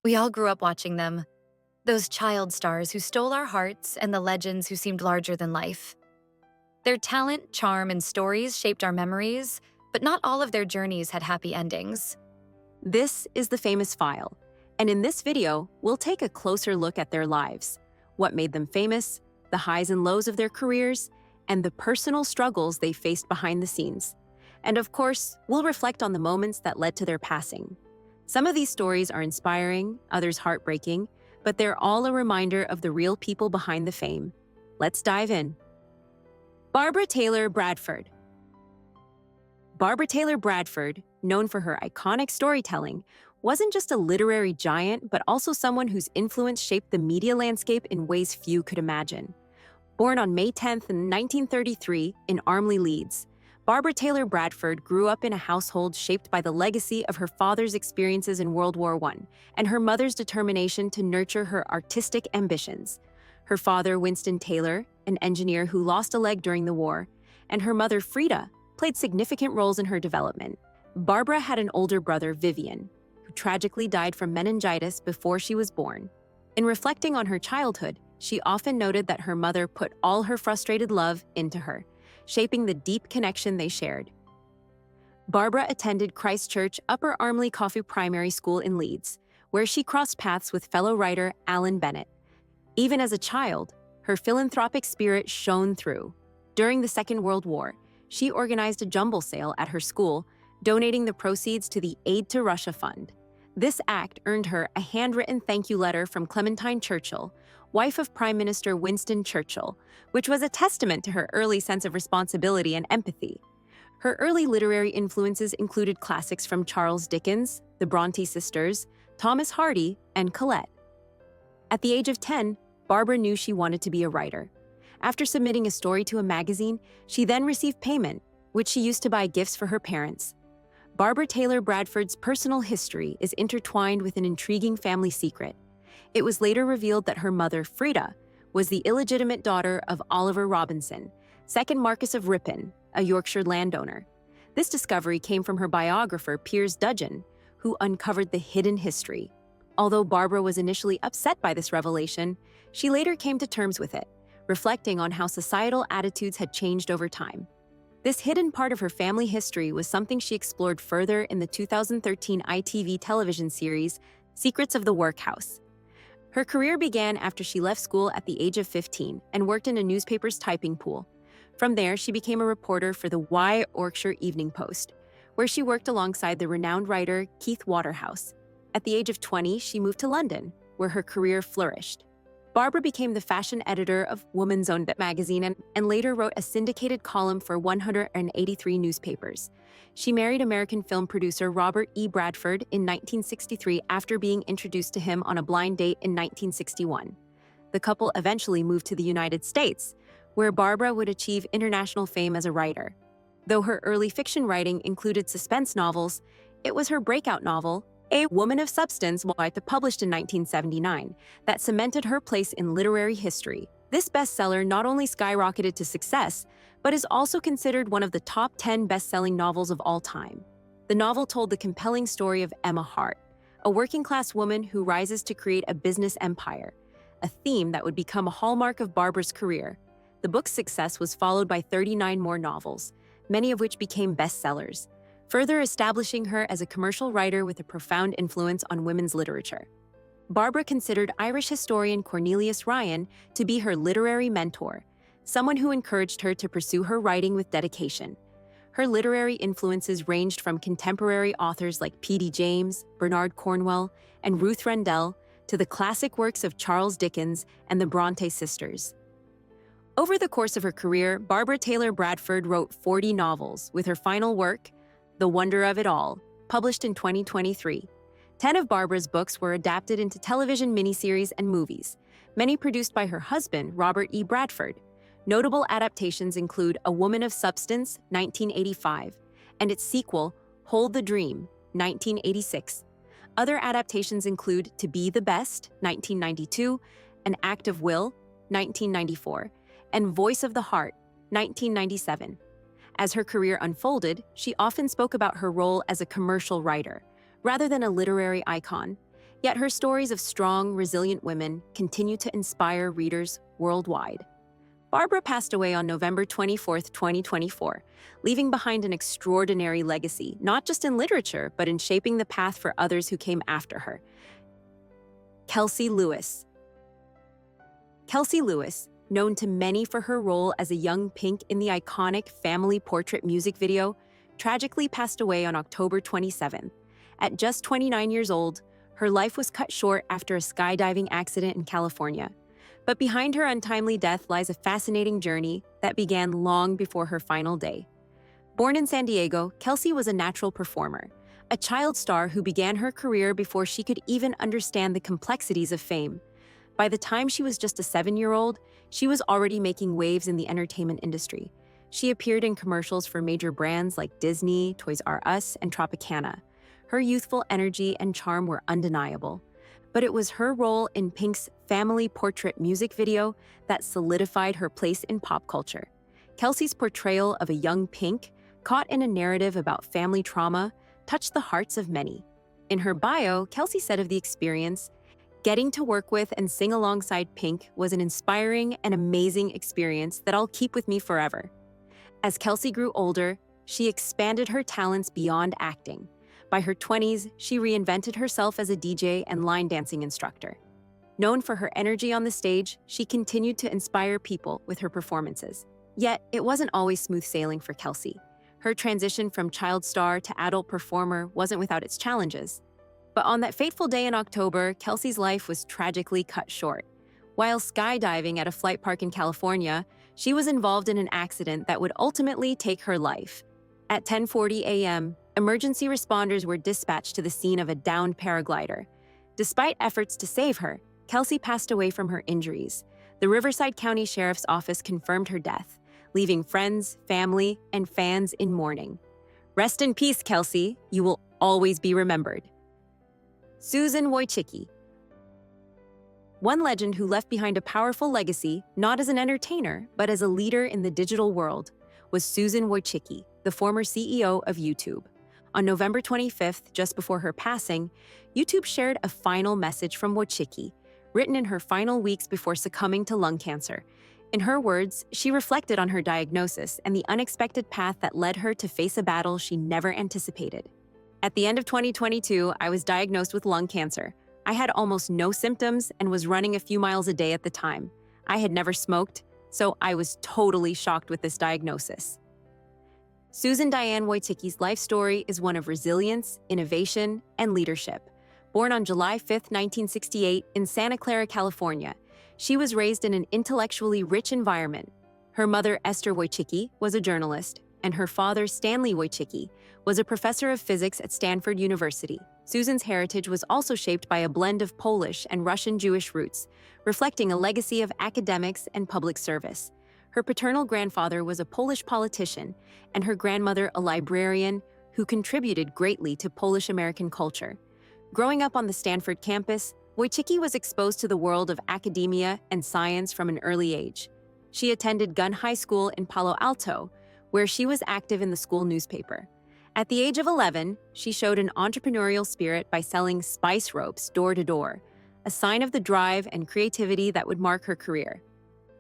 We all grew up watching them, those child stars who stole our hearts and the legends who seemed larger than life. Their talent, charm, and stories shaped our memories, but not all of their journeys had happy endings. This is the Famous File, and in this video, we'll take a closer look at their lives, what made them famous, the highs and lows of their careers, and the personal struggles they faced behind the scenes. And of course, we'll reflect on the moments that led to their passing. Some of these stories are inspiring, others heartbreaking, but they're all a reminder of the real people behind the fame. Let's dive in. Barbara Taylor Bradford. Barbara Taylor Bradford, known for her iconic storytelling, wasn't just a literary giant, but also someone whose influence shaped the media landscape in ways few could imagine. Born on May 10, 1933, in Armley, Leeds, Barbara Taylor Bradford grew up in a household shaped by the legacy of her father's experiences in World War I and her mother's determination to nurture her artistic ambitions. Her father, Winston Taylor, an engineer who lost a leg during the war, and her mother, Frida, played significant roles in her development. Barbara had an older brother, Vivian, who tragically died from meningitis before she was born. In reflecting on her childhood, she often noted that her mother put all her frustrated love into her, shaping the deep connection they shared. Barbara attended Christ Church Upper Armley Coffee Primary School in Leeds, where she crossed paths with fellow writer Alan Bennett. Even as a child, her philanthropic spirit shone through. During the Second World War, she organized a jumble sale at her school, donating the proceeds to the Aid to Russia Fund. This act earned her a handwritten thank you letter from Clementine Churchill, wife of Prime Minister Winston Churchill, which was a testament to her early sense of responsibility and empathy. Her early literary influences included classics from Charles Dickens, the Bronte sisters, Thomas Hardy, and Colette. At the age of 10, Barbara knew she wanted to be a writer. After submitting a story to a magazine, she then received payment, which she used to buy gifts for her parents. Barbara Taylor Bradford's personal history is intertwined with an intriguing family secret. It was later revealed that her mother, Frida, was the illegitimate daughter of Oliver Robinson, 2nd Marquess of Ripon, a Yorkshire landowner. This discovery came from her biographer, Piers Dudgeon, who uncovered the hidden history. Although Barbara was initially upset by this revelation, she later came to terms with it, reflecting on how societal attitudes had changed over time. This hidden part of her family history was something she explored further in the 2013 ITV television series, Secrets of the Workhouse. Her career began after she left school at the age of 15 and worked in a newspaper's typing pool. From there, she became a reporter for the Yorkshire Evening Post, where she worked alongside the renowned writer Keith Waterhouse. At the age of 20, she moved to London, where her career flourished. Barbara became the fashion editor of Woman's Own magazine and later wrote a syndicated column for 183 newspapers. She married American film producer Robert E. Bradford in 1963 after being introduced to him on a blind date in 1961. The couple eventually moved to the United States, where Barbara would achieve international fame as a writer. Though her early fiction writing included suspense novels, it was her breakout novel, A Woman of Substance, published in 1979, that cemented her place in literary history. This bestseller not only skyrocketed to success, but is also considered one of the top 10 best-selling novels of all time. The novel told the compelling story of Emma Hart, a working-class woman who rises to create a business empire, a theme that would become a hallmark of Barbara's career. The book's success was followed by 39 more novels, many of which became bestsellers, further establishing her as a commercial writer with a profound influence on women's literature. Barbara considered Irish historian Cornelius Ryan to be her literary mentor, someone who encouraged her to pursue her writing with dedication. Her literary influences ranged from contemporary authors like P.D. James, Bernard Cornwell, and Ruth Rendell to the classic works of Charles Dickens and the Bronte sisters. Over the course of her career, Barbara Taylor Bradford wrote 40 novels, with her final work, The Wonder of It All, published in 2023. 10 of Barbara's books were adapted into television miniseries and movies, many produced by her husband, Robert E. Bradford. Notable adaptations include A Woman of Substance, 1985, and its sequel, Hold the Dream, 1986. Other adaptations include To Be the Best, 1992, An Act of Will, 1994, and Voice of the Heart, 1997. As her career unfolded, she often spoke about her role as a commercial writer, rather than a literary icon. Yet her stories of strong, resilient women continue to inspire readers worldwide. Barbara passed away on November 24, 2024, leaving behind an extraordinary legacy, not just in literature, but in shaping the path for others who came after her. Kelsey Lewis. Kelsey Lewis, known to many for her role as a young Pink in the iconic Family Portrait music video, tragically passed away on October 27. At just 29 years old, her life was cut short after a skydiving accident in California. But behind her untimely death lies a fascinating journey that began long before her final day. Born in San Diego, Kelsey was a natural performer, a child star who began her career before she could even understand the complexities of fame. By the time she was just a 7-year-old, she was already making waves in the entertainment industry. She appeared in commercials for major brands like Disney, Toys R Us, and Tropicana. Her youthful energy and charm were undeniable. But it was her role in Pink's Family Portrait music video that solidified her place in pop culture. Kelsey's portrayal of a young Pink, caught in a narrative about family trauma, touched the hearts of many. In her bio, Kelsey said of the experience, "Getting to work with and sing alongside Pink was an inspiring and amazing experience that I'll keep with me forever." As Kelsey grew older, she expanded her talents beyond acting. By her 20s, she reinvented herself as a DJ and line dancing instructor. Known for her energy on the stage, she continued to inspire people with her performances. Yet, it wasn't always smooth sailing for Kelsey. Her transition from child star to adult performer wasn't without its challenges. But on that fateful day in October, Kelsey's life was tragically cut short. While skydiving at a flight park in California, she was involved in an accident that would ultimately take her life. At 10:40 a.m., emergency responders were dispatched to the scene of a downed paraglider. Despite efforts to save her, Kelsey passed away from her injuries. The Riverside County Sheriff's Office confirmed her death, leaving friends, family, and fans in mourning. Rest in peace, Kelsey. You will always be remembered. Susan Wojcicki. One legend who left behind a powerful legacy, not as an entertainer, but as a leader in the digital world, was Susan Wojcicki, the former CEO of YouTube. On November 25th, just before her passing, YouTube shared a final message from Wojcicki, written in her final weeks before succumbing to lung cancer. In her words, she reflected on her diagnosis and the unexpected path that led her to face a battle she never anticipated. At the end of 2022, I was diagnosed with lung cancer. I had almost no symptoms and was running a few miles a day at the time. I had never smoked, so I was totally shocked with this diagnosis. Susan Diane Wojcicki's life story is one of resilience, innovation, and leadership. Born on July 5, 1968, in Santa Clara, California, she was raised in an intellectually rich environment. Her mother, Esther Wojcicki, was a journalist, and her father, Stanley Wojcicki, was a professor of physics at Stanford University. Susan's heritage was also shaped by a blend of Polish and Russian Jewish roots, reflecting a legacy of academics and public service. Her paternal grandfather was a Polish politician, and her grandmother a librarian who contributed greatly to Polish-American culture. Growing up on the Stanford campus, Wojcicki was exposed to the world of academia and science from an early age. She attended Gunn High School in Palo Alto, where she was active in the school newspaper. At the age of 11, she showed an entrepreneurial spirit by selling spice ropes door to door, a sign of the drive and creativity that would mark her career.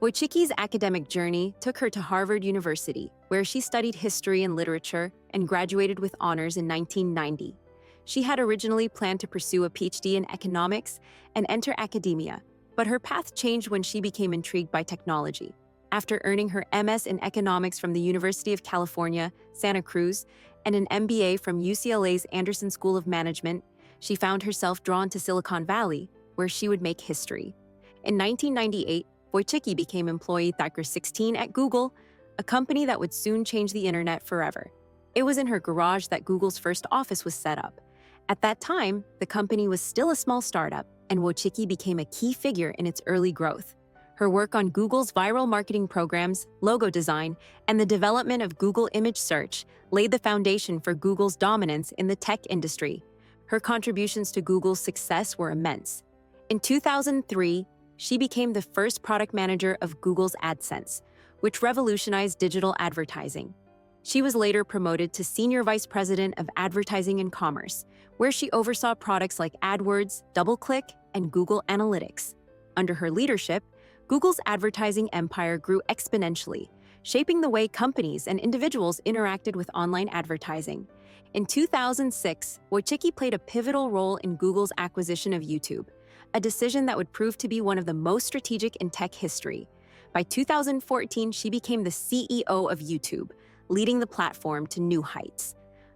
Wojcicki's academic journey took her to Harvard University, where she studied history and literature and graduated with honors in 1990. She had originally planned to pursue a PhD in economics and enter academia, but her path changed when she became intrigued by technology. After earning her MS in economics from the University of California, Santa Cruz, and an MBA from UCLA's Anderson School of Management, she found herself drawn to Silicon Valley, where she would make history. In 1998, Wojcicki became employee Thacker 16 at Google, a company that would soon change the internet forever. It was in her garage that Google's first office was set up. At that time, the company was still a small startup, and Wojcicki became a key figure in its early growth. Her work on Google's viral marketing programs, logo design, and the development of Google Image Search laid the foundation for Google's dominance in the tech industry. Her contributions to Google's success were immense. In 2003, she became the first product manager of Google's AdSense, which revolutionized digital advertising. She was later promoted to Senior Vice President of Advertising and Commerce, where she oversaw products like AdWords, DoubleClick, and Google Analytics. Under her leadership, Google's advertising empire grew exponentially, shaping the way companies and individuals interacted with online advertising. In 2006, Wojcicki played a pivotal role in Google's acquisition of YouTube, a decision that would prove to be one of the most strategic in tech history. By 2014, she became the CEO of YouTube, leading the platform to new heights.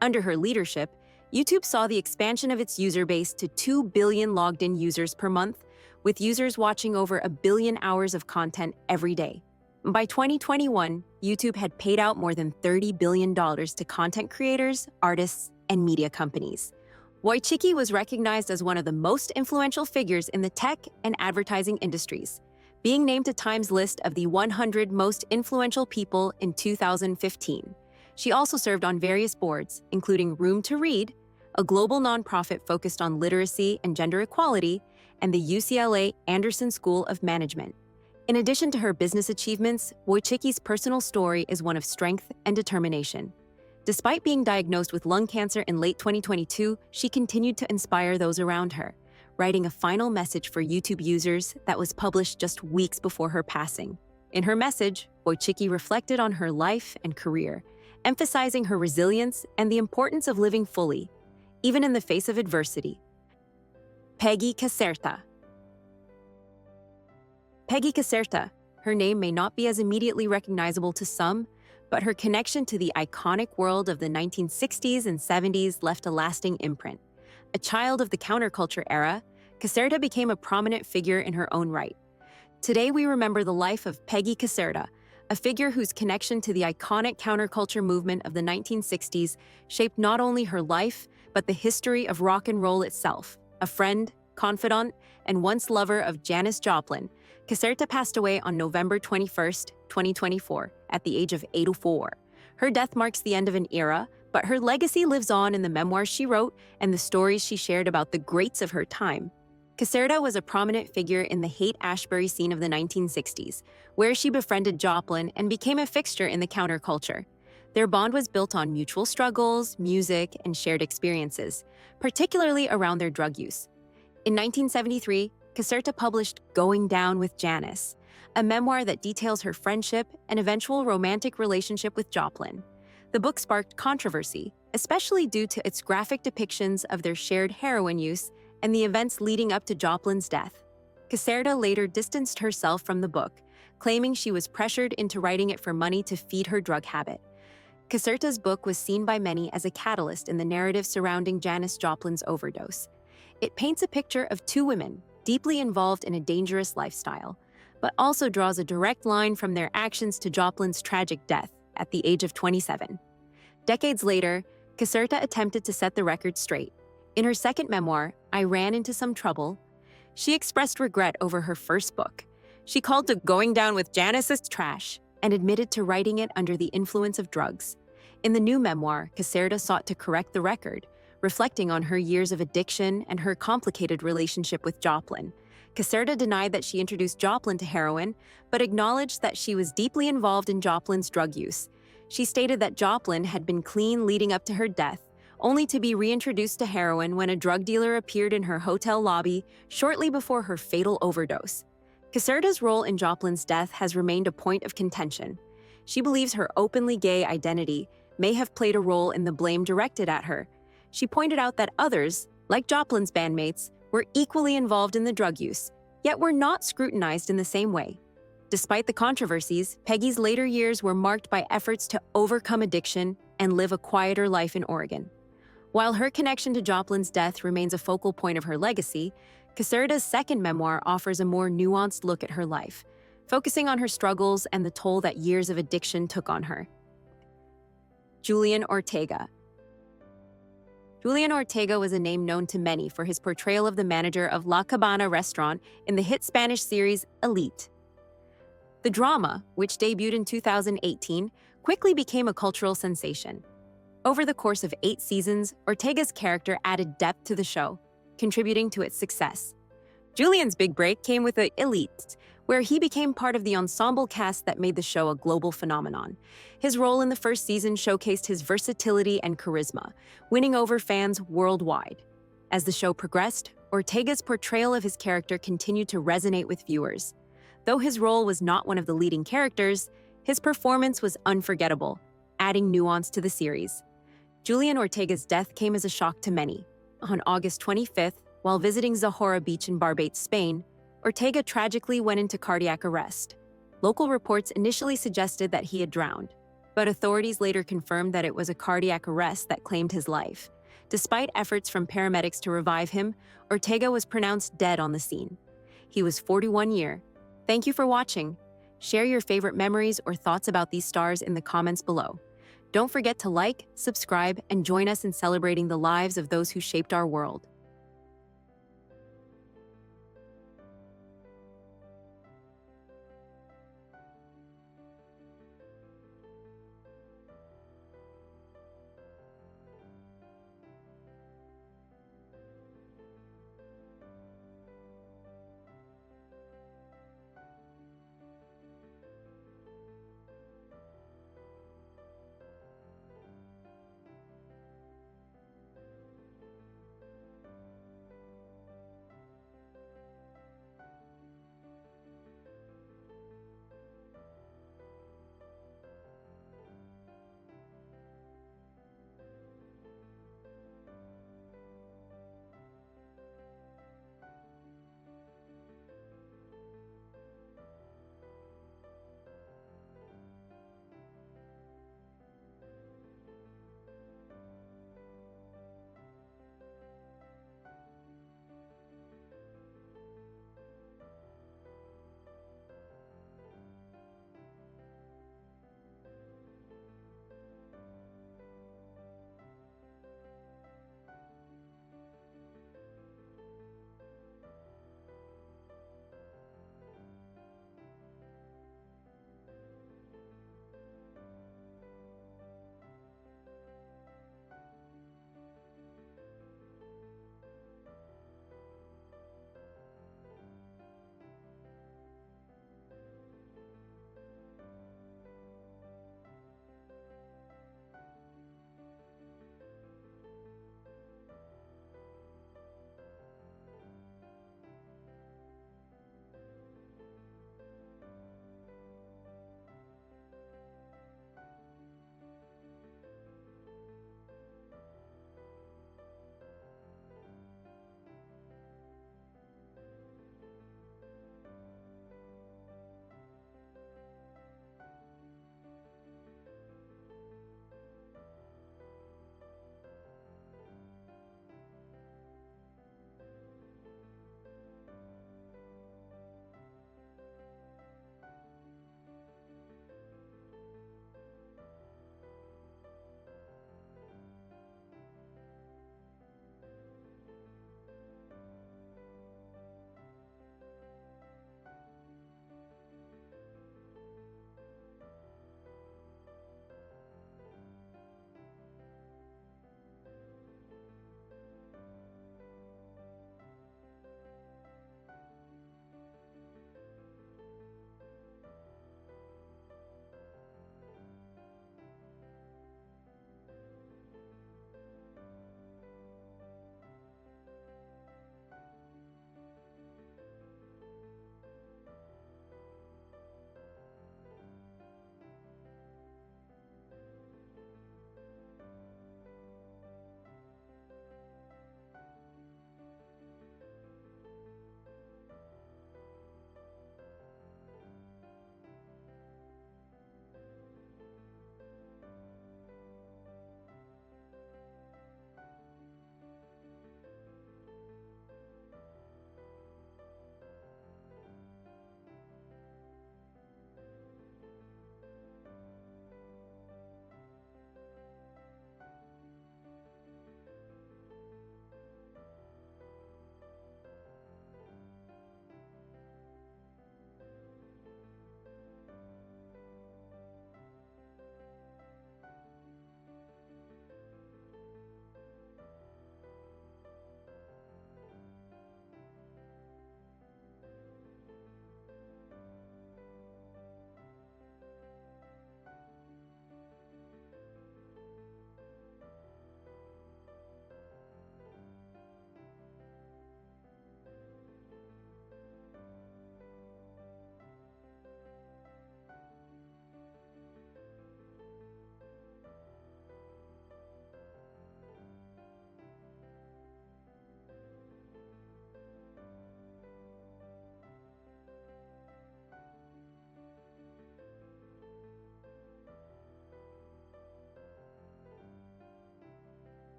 Under her leadership, YouTube saw the expansion of its user base to 2 billion logged-in users per month, with users watching over 1 billion hours of content every day. By 2021, YouTube had paid out more than $30 billion to content creators, artists, and media companies. Wojcicki was recognized as one of the most influential figures in the tech and advertising industries, being named to Time's list of the 100 most influential people in 2015. She also served on various boards, including Room to Read, a global nonprofit focused on literacy and gender equality, and the UCLA Anderson School of Management. In addition to her business achievements, Wojcicki's personal story is one of strength and determination. Despite being diagnosed with lung cancer in late 2022, she continued to inspire those around her, writing a final message for YouTube users that was published just weeks before her passing. In her message, Wojcicki reflected on her life and career, emphasizing her resilience and the importance of living fully, even in the face of adversity. Peggy Caserta. Peggy Caserta. Her name may not be as immediately recognizable to some, but her connection to the iconic world of the 1960s and 70s left a lasting imprint. A child of the counterculture era, Caserta became a prominent figure in her own right. Today we remember the life of Peggy Caserta, a figure whose connection to the iconic counterculture movement of the 1960s shaped not only her life, but the history of rock and roll itself. A friend, confidant, and once lover of Janis Joplin, Caserta passed away on November 21, 2024, at the age of 84. Her death marks the end of an era, but her legacy lives on in the memoirs she wrote and the stories she shared about the greats of her time. Caserta was a prominent figure in the Haight-Ashbury scene of the 1960s, where she befriended Joplin and became a fixture in the counterculture. Their bond was built on mutual struggles, music, and shared experiences, particularly around their drug use. In 1973, Caserta published Going Down with Janis, a memoir that details her friendship and eventual romantic relationship with Joplin. The book sparked controversy, especially due to its graphic depictions of their shared heroin use and the events leading up to Joplin's death. Caserta later distanced herself from the book, claiming she was pressured into writing it for money to feed her drug habit. Caserta's book was seen by many as a catalyst in the narrative surrounding Janis Joplin's overdose. It paints a picture of two women, deeply involved in a dangerous lifestyle, but also draws a direct line from their actions to Joplin's tragic death at the age of 27. Decades later, Caserta attempted to set the record straight. In her second memoir, I Ran Into Some Trouble, she expressed regret over her first book. She called to Going Down with Janis as trash and admitted to writing it under the influence of drugs. In the new memoir, Caserta sought to correct the record, reflecting on her years of addiction and her complicated relationship with Joplin. Caserta denied that she introduced Joplin to heroin, but acknowledged that she was deeply involved in Joplin's drug use. She stated that Joplin had been clean leading up to her death, only to be reintroduced to heroin when a drug dealer appeared in her hotel lobby shortly before her fatal overdose. Caserta's role in Joplin's death has remained a point of contention. She believes her openly gay identity may have played a role in the blame directed at her. She pointed out that others, like Joplin's bandmates, were equally involved in the drug use, yet were not scrutinized in the same way. Despite the controversies, Peggy's later years were marked by efforts to overcome addiction and live a quieter life in Oregon. While her connection to Joplin's death remains a focal point of her legacy, Caserta's second memoir offers a more nuanced look at her life, focusing on her struggles and the toll that years of addiction took on her. Julian Ortega. Julian Ortega was a name known to many for his portrayal of the manager of La Cabana restaurant in the hit Spanish series Elite. The drama, which debuted in 2018, quickly became a cultural sensation. Over the course of 8 seasons, Ortega's character added depth to the show, contributing to its success. Julian's big break came with Elite, where he became part of the ensemble cast that made the show a global phenomenon. His role in the first season showcased his versatility and charisma, winning over fans worldwide. As the show progressed, Ortega's portrayal of his character continued to resonate with viewers. Though his role was not one of the leading characters, his performance was unforgettable, adding nuance to the series. Julian Ortega's death came as a shock to many. On August 25th, while visiting Zahora Beach in Barbate, Spain, Ortega tragically went into cardiac arrest. Local reports initially suggested that he had drowned, but authorities later confirmed that it was a cardiac arrest that claimed his life. Despite efforts from paramedics to revive him, Ortega was pronounced dead on the scene. He was 41 years. Thank you for watching. Share your favorite memories or thoughts about these stars in the comments below. Don't forget to like, subscribe, and join us in celebrating the lives of those who shaped our world.